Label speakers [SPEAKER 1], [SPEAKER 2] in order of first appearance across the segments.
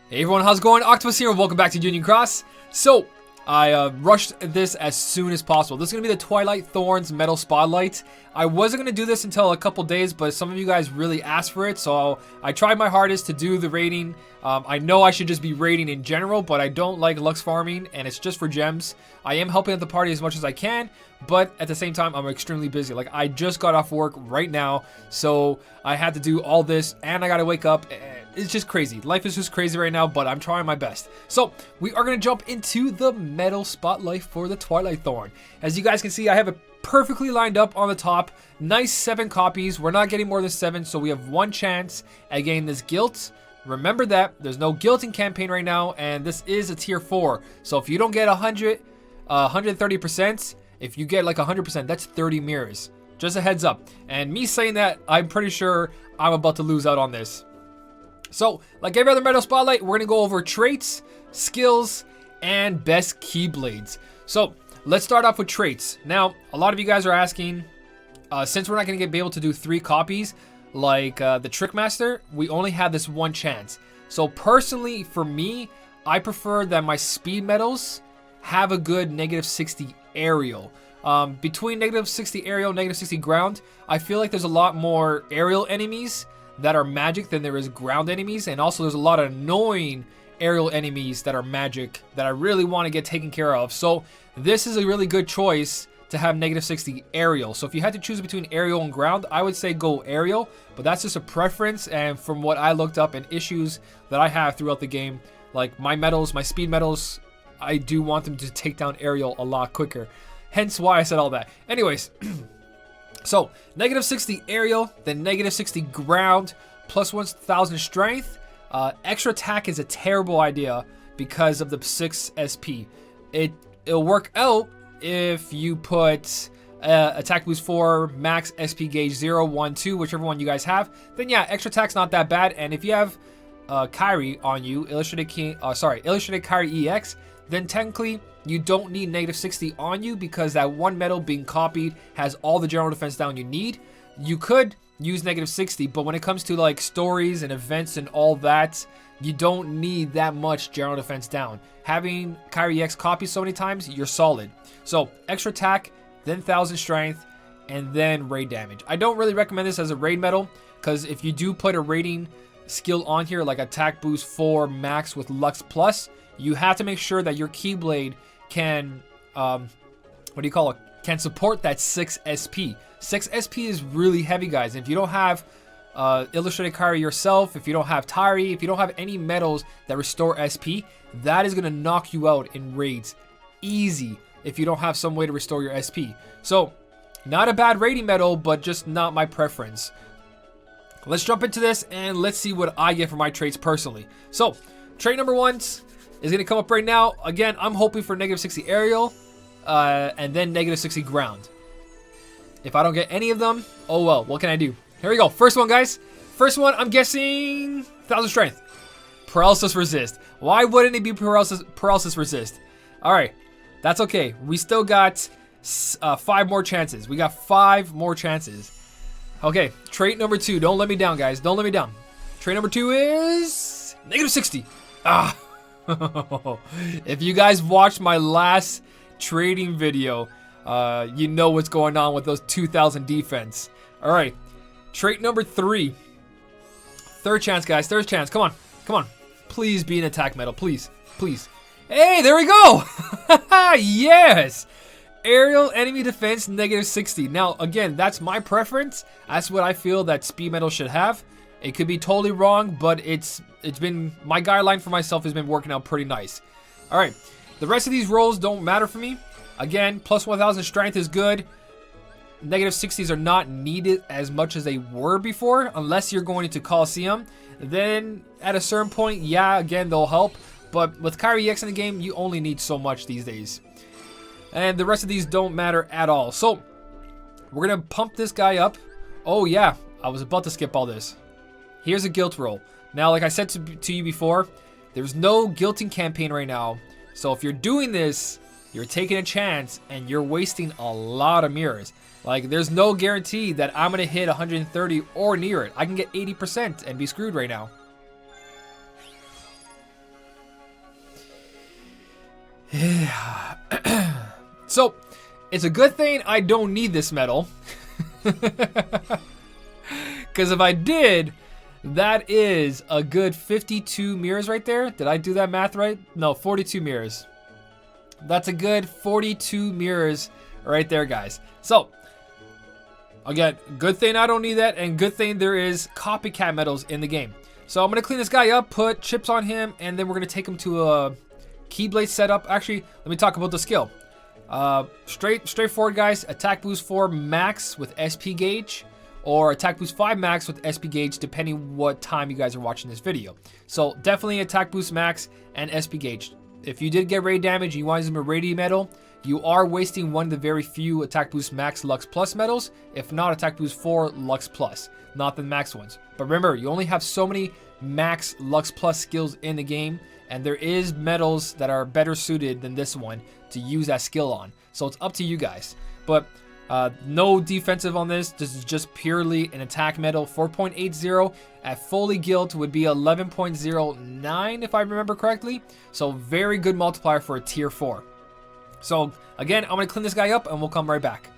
[SPEAKER 1] Hey everyone, how's it going? Octopus here and welcome back to Union Cross. So, I rushed this as soon as possible. This is going to be the Twilight Thorn's Metal Spotlight. I wasn't going to do this until a couple days, but some of you guys really asked for it, so I tried my hardest to do the raiding. I know I should just be raiding in general, but I don't like Lux farming, and it's just for gems. I am helping at the party as much as I can, but at the same time, I'm extremely busy. Like, I just got off work right now, so I had to do all this, and I got to wake up. It's just crazy. Life is just crazy right now, but I'm trying my best. So, we are going to jump into the Metal Spotlight for the Twilight Thorn. As you guys can see, I have it perfectly lined up on the top. Nice 7 copies. We're not getting more than 7, so we have 1 chance at getting this guilt. Remember that. There's no guilting campaign right now, and this is a tier 4. So, if you don't get 130%, if you get like 100%, that's 30 mirrors. Just a heads up. And me saying that, I'm pretty sure I'm about to lose out on this. So, like every other Metal Spotlight, we're going to go over traits, skills, and best keyblades. So, let's start off with traits. Now, a lot of you guys are asking, since we're not going to be able to do 3 copies, like the Trickmaster, we only have this 1 chance. So, personally, for me, I prefer that my speed medals have a good -60 aerial. Between -60 aerial and -60 ground, I feel like there's a lot more aerial enemies that are magic than there is ground enemies, and also there's a lot of annoying aerial enemies that are magic that I really want to get taken care of. So this is a really good choice to have -60 aerial. So if you had to choose between aerial and ground, I would say go aerial, but that's just a preference, and from what I looked up and issues that I have throughout the game, like my medals, my speed medals, I do want them to take down aerial a lot quicker. Hence why I said all that. Anyways, so, -60 aerial, then -60 ground, plus 1000 strength. Extra attack is a terrible idea because of the 6 SP. It'll work out if you put attack boost 4, max SP gauge 0, 1, 2, whichever one you guys have. Then yeah, extra attack's not that bad. And if you have Kyrie on you, Illustrated Kyrie EX, then technically you don't need -60 on you because that one medal being copied has all the general defense down you need. You could use -60, but when it comes to like stories and events and all that, you don't need that much general defense down. Having Kyrie EX copied so many times, you're solid. So extra attack, then 1000 strength, and then raid damage. I don't really recommend this as a raid medal because if you do put a raiding skill on here like attack boost 4 max with Lux Plus, you have to make sure that your keyblade can, can support that 6 SP. 6 SP is really heavy, guys. If you don't have Illustrated Kyrie yourself, if you don't have Tyree, if you don't have any medals that restore SP, that is going to knock you out in raids easy if you don't have some way to restore your SP. So, not a bad raiding medal, but just not my preference. Let's jump into this and let's see what I get for my traits personally. So, trait number 1 is going to come up right now. Again, I'm hoping for -60 aerial and then -60 ground. If I don't get any of them, oh well, what can I do? Here we go. First one, guys. First one, I'm guessing 1000 strength. Paralysis resist. Why wouldn't it be paralysis resist? All right, that's okay. We still got 5 more chances. We got 5 more chances. Okay, trait number 2. Don't let me down, guys. Don't let me down. Trait number 2 is -60. Ah. If you guys watched my last trading video, you know what's going on with those 2000 defense. All right, trait number 3. Third chance, guys. Third chance. Come on. Come on. Please be an attack medal. Please. Please. Hey, there we go. Yes. Aerial enemy defense -60. Now, again, that's my preference. That's what I feel that speed medal should have. It could be totally wrong, but it's been, my guideline for myself has been working out pretty nice. All right, the rest of these rolls don't matter for me. Again, plus 1000 strength is good. -60s are not needed as much as they were before, unless you're going to Coliseum. Then at a certain point, yeah, again, they'll help. But with Kyrie EX in the game, you only need so much these days. And the rest of these don't matter at all. So, we're going to pump this guy up. Oh yeah, I was about to skip all this. Here's a guilt roll. Now, like I said to you before, there's no guilting campaign right now. So if you're doing this, you're taking a chance and you're wasting a lot of mirrors. Like, there's no guarantee that I'm going to hit 130 or near it. I can get 80% and be screwed right now. So, it's a good thing I don't need this medal. Because if I did, that is a good 52 mirrors right there. Did I do that math right? No, 42 mirrors. That's a good 42 mirrors right there, guys. So, again, good thing I don't need that, and good thing there is copycat medals in the game. So I'm going to clean this guy up, put chips on him, and then we're going to take him to a keyblade setup. Actually, let me talk about the skill. Straightforward, guys. Attack boost 4 max with SP gauge, or attack boost 5 max with SP gauge, depending what time you guys are watching this video. So definitely attack boost max and SP gauge. If you did get raid damage and you want to use a radiant medal, you are wasting one of the very few attack boost max Lux Plus medals, if not attack boost 4 Lux Plus, not the max ones. But remember, you only have so many max Lux Plus skills in the game, and there is medals that are better suited than this one to use that skill on. So it's up to you guys. But no defensive on this. This is just purely an attack medal. 4.80 at fully gilt would be 11.09 if I remember correctly. So very good multiplier for a tier 4. So again, I'm going to clean this guy up and we'll come right back.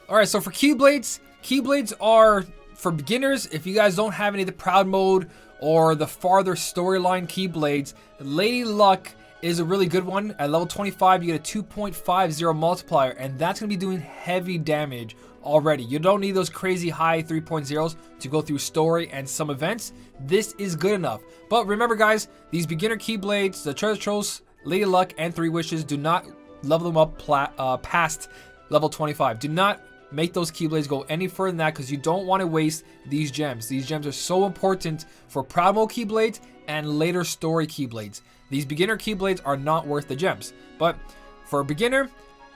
[SPEAKER 1] Alright, so for keyblades, keyblades are for beginners. If you guys don't have any of the proud mode or the farther storyline keyblades, Lady Luck is a really good one. At level 25, you get a 2.50 multiplier, and that's going to be doing heavy damage already. You don't need those crazy high 3.0s to go through story and some events. This is good enough. But remember, guys, these beginner keyblades, the Treasure Trolls, Lady Luck, and 3 Wishes, do not level them up past level 25. Do not make those keyblades go any further than that, because you don't want to waste these gems. These gems are so important for proud mode keyblades and later story keyblades. These beginner keyblades are not worth the gems. But for a beginner,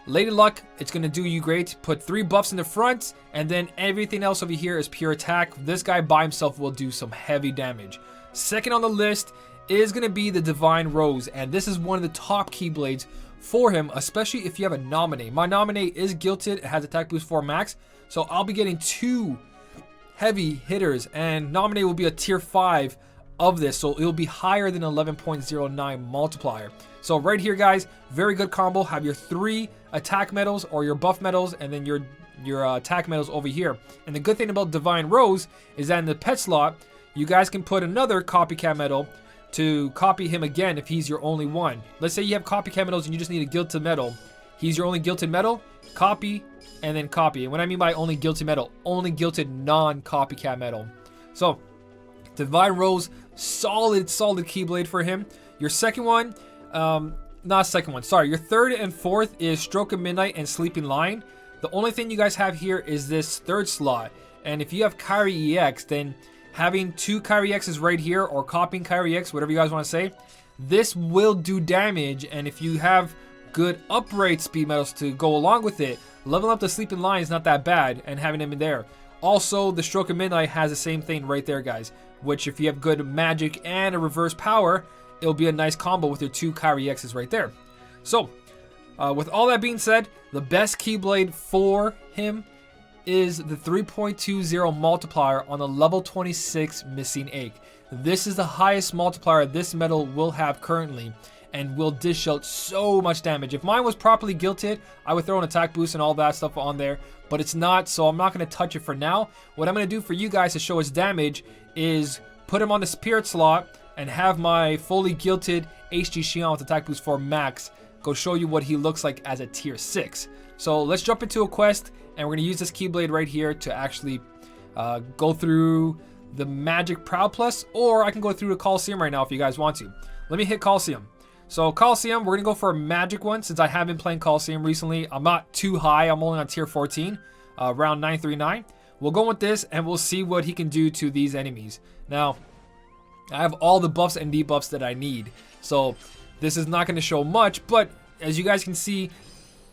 [SPEAKER 1] Lady Luck, it's going to do you great. Put 3 buffs in the front, and then everything else over here is pure attack. This guy by himself will do some heavy damage. Second on the list is going to be the Divine Rose, and this is one of the top keyblades for him, especially if you have a Nominate. My Nominate is gilted, it has attack boost 4 max, so I'll be getting 2 heavy hitters, and Nominate will be a tier 5 of this, so it'll be higher than 11.09 multiplier. So right here, guys, very good combo. Have your 3 attack medals or your buff medals, and then your attack medals over here. And the good thing about Divine Rose is that in the pet slot, you guys can put another copycat medal to copy him again if he's your only one. Let's say you have copycat medals and you just need a gilted medal. He's your only gilted medal, copy, and then copy. And what I mean by only gilted medal, only gilted non-copycat medal. So Divine Rose, solid keyblade for him. Your second one, not second one, sorry. Your third and fourth is Stroke of Midnight and Sleeping Lion. The only thing you guys have here is this third slot. And if you have Kyrie EX, then having 2 Kyrie X's right here, or copying Kyrie X, whatever you guys want to say, this will do damage. And if you have good upright speed medals to go along with it, leveling up the Sleeping Lion is not that bad, and having him in there. Also, the Stroke of Midnight has the same thing right there, guys, which if you have good magic and a reverse power, it'll be a nice combo with your 2 Kyrie X's right there. So, with all that being said, the best keyblade for him is the 3.20 multiplier on the level 26 Missing Egg. This is the highest multiplier this medal will have currently, and will dish out so much damage. If mine was properly gilted, I would throw an attack boost and all that stuff on there, but it's not, so I'm not going to touch it for now. What I'm going to do for you guys to show its damage is put him on the spirit slot and have my fully gilted HG Xion with attack boost 4 max go show you what he looks like as a tier 6. So let's jump into a quest, and we're going to use this keyblade right here to actually go through the Magic Proud Plus, or I can go through the Coliseum right now if you guys want to. Let me hit Coliseum. So Coliseum, we're going to go for a magic one since I have been playing Coliseum recently. I'm not too high. I'm only on tier 14, round 939. We'll go with this, and we'll see what he can do to these enemies. Now, I have all the buffs and debuffs that I need, so this is not going to show much, but as you guys can see,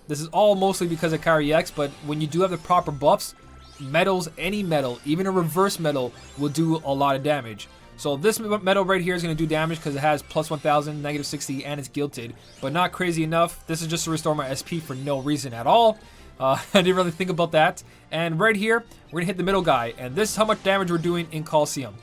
[SPEAKER 1] this is all mostly because of Kyrie X, but when you do have the proper buffs, medals, any medal, even a reverse medal, will do a lot of damage. So this medal right here is going to do damage because it has plus 1000, negative 60, and it's gilted, but not crazy enough. This is just to restore my SP for no reason at all. I didn't really think about that. And right here, we're going to hit the middle guy, and this is how much damage we're doing in Coliseum.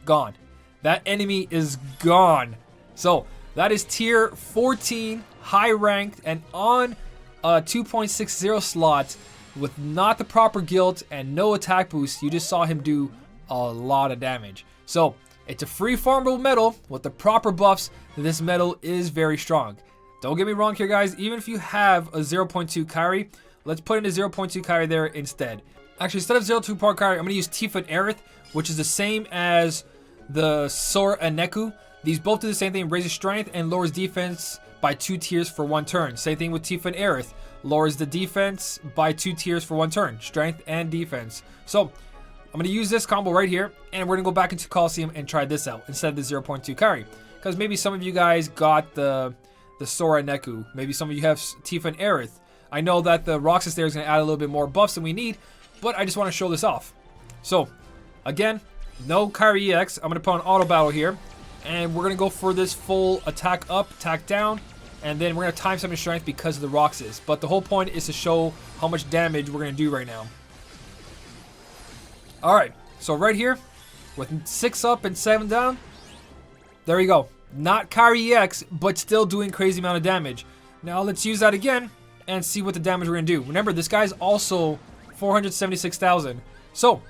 [SPEAKER 1] Gone. That enemy is gone. So that is tier 14 high ranked and on a 2.60 slot with not the proper guild and no attack boost, you just saw him do a lot of damage. So it's a free farmable medal with the proper buffs. This medal is very strong. Don't get me wrong here, guys. Even if you have a 0.2 Kairi, let's put in a 0.2 Kairi there instead. Actually, instead of 0.2 part Kairi, I'm going to use Tifa and Aerith, which is the same as the Sora and Neku. These both do the same thing, raises strength and lowers defense by 2 tiers for 1 turn. Same thing with Tifa and Aerith. Lowers the defense by 2 tiers for 1 turn. Strength and defense. So, I'm going to use this combo right here, and we're going to go back into Coliseum and try this out instead of the 0.2 Kairi. Because maybe some of you guys got the Sora and Neku. Maybe some of you have Tifa and Aerith. I know that the Roxas there is going to add a little bit more buffs than we need, but I just want to show this off. So, again, no Kairi EX. I'm going to put on auto battle here. And we're going to go for this full attack up, attack down. And then we're going to time summon strength because of the Roxas. But the whole point is to show how much damage we're going to do right now. Alright, so right here, with 6 up and 7 down, there we go. Not Kairi EX, but still doing crazy amount of damage. Now let's use that again and see what the damage we're going to do. Remember, this guy's also 476,000. So,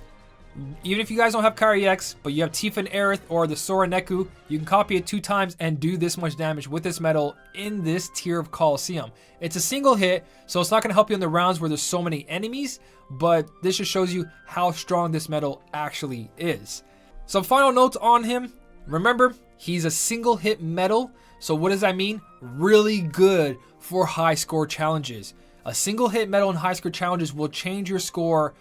[SPEAKER 1] even if you guys don't have Kairi EX, but you have Tifa and Aerith or the Sora Neku, you can copy it 2 times and do this much damage with this medal in this tier of Coliseum. It's a single hit, so it's not going to help you in the rounds where there's so many enemies, but this just shows you how strong this medal actually is. Some final notes on him. Remember, he's a single hit medal, so what does that mean? Really good for high score challenges. A single hit medal in high score challenges will change your score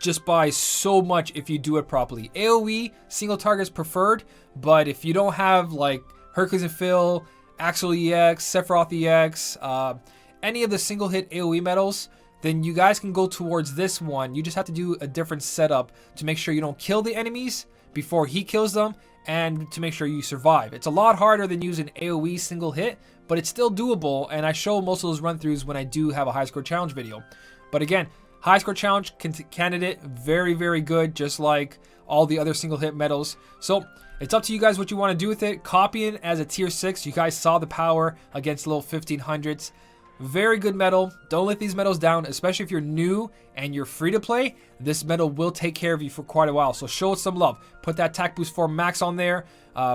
[SPEAKER 1] just by so much if you do it properly. AoE single targets preferred, but if you don't have like Hercules and Phil, Axel EX, Sephiroth EX, any of the single hit AoE medals, then you guys can go towards this one. You just have to do a different setup to make sure you don't kill the enemies before he kills them and to make sure you survive. It's a lot harder than using AoE single hit, but it's still doable, and I show most of those run-throughs when I do have a high score challenge video. But again, high score challenge candidate, very, very good, just like all the other single hit medals. So it's up to you guys what you want to do with it. Copy it as a tier 6. You guys saw the power against little 1500s. Very good medal. Don't let these medals down, especially if you're new and you're free to play. This medal will take care of you for quite a while. So show it some love. Put that attack boost 4 max on there.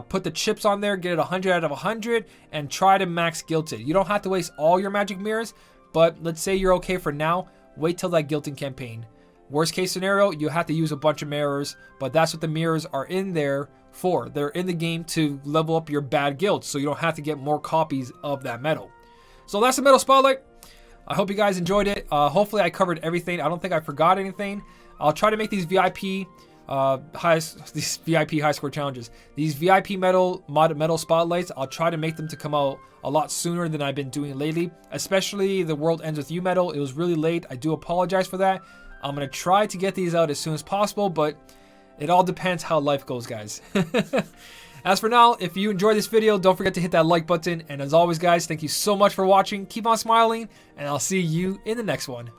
[SPEAKER 1] Put the chips on there. Get it 100 out of 100 and try to max guilted. You don't have to waste all your magic mirrors, but let's say you're okay for now. Wait till that guilting campaign. Worst case scenario, you have to use a bunch of mirrors, but that's what the mirrors are in there for. They're in the game to level up your bad guilds, so you don't have to get more copies of that medal. So that's the medal spotlight. I hope you guys enjoyed it. Hopefully I covered everything. I don't think I forgot anything. I'll try to make these VIP high score challenges. These VIP medal spotlights, I'll try to make them to come out a lot sooner than I've been doing lately. Especially the World Ends With You medal. It was really late. I do apologize for that. I'm going to try to get these out as soon as possible, but it all depends how life goes, guys. As for now, if you enjoyed this video, don't forget to hit that like button. And as always, guys, thank you so much for watching. Keep on smiling, and I'll see you in the next one.